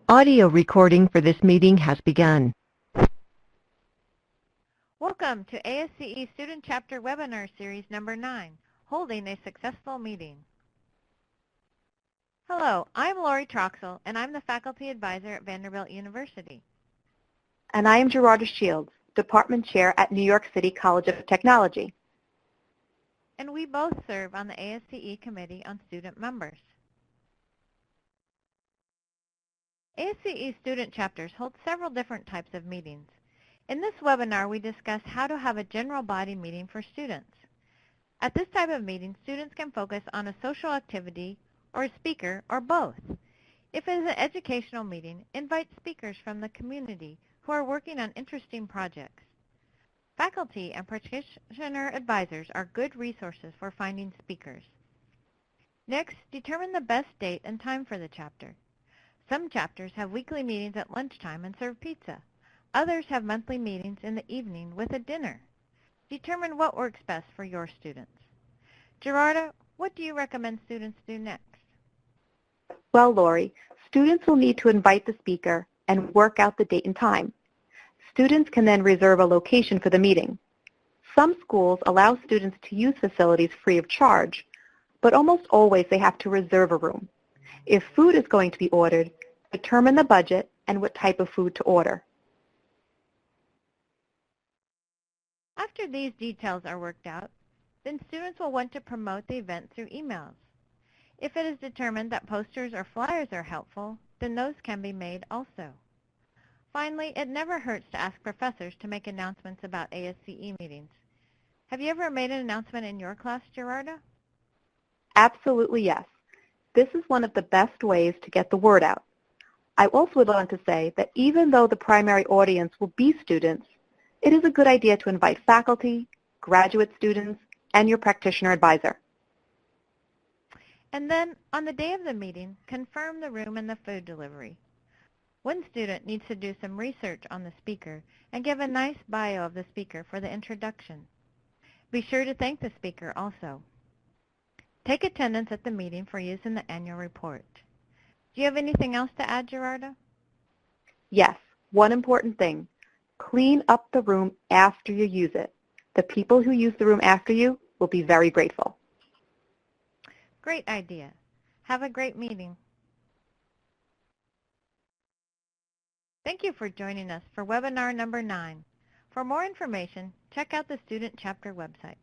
Audio recording for this meeting has begun. Welcome to ASCE Student Chapter Webinar Series number 9, Holding a Successful Meeting. Hello, I'm Lori Troxell, and I'm the Faculty Advisor at Vanderbilt University. And I am Gerarda Shields, Department Chair at New York City College of Technology. And we both serve on the ASCE Committee on Student Members. ASCE student chapters hold several different types of meetings. In this webinar, we discuss how to have a general body meeting for students. At this type of meeting, students can focus on a social activity or a speaker or both. If it is an educational meeting, invite speakers from the community who are working on interesting projects. Faculty and practitioner advisors are good resources for finding speakers. Next, determine the best date and time for the chapter. Some chapters have weekly meetings at lunchtime and serve pizza. Others have monthly meetings in the evening with a dinner. Determine what works best for your students. Gerarda, what do you recommend students do next? Well, Lori, students will need to invite the speaker and work out the date and time. Students can then reserve a location for the meeting. Some schools allow students to use facilities free of charge, but almost always they have to reserve a room. If food is going to be ordered, determine the budget and what type of food to order. After these details are worked out, then students will want to promote the event through emails. If it is determined that posters or flyers are helpful, then those can be made also. Finally, it never hurts to ask professors to make announcements about ASCE meetings. Have you ever made an announcement in your class, Gerarda? Absolutely yes. This is one of the best ways to get the word out. I also would want to say that even though the primary audience will be students, it is a good idea to invite faculty, graduate students, and your practitioner advisor. And then, on the day of the meeting, confirm the room and the food delivery. One student needs to do some research on the speaker and give a nice bio of the speaker for the introduction. Be sure to thank the speaker also. Take attendance at the meeting for use in the annual report. Do you have anything else to add, Gerarda? Yes, one important thing. Clean up the room after you use it. The people who use the room after you will be very grateful. Great idea. Have a great meeting. Thank you for joining us for webinar number 9. For more information, check out the Student Chapter website.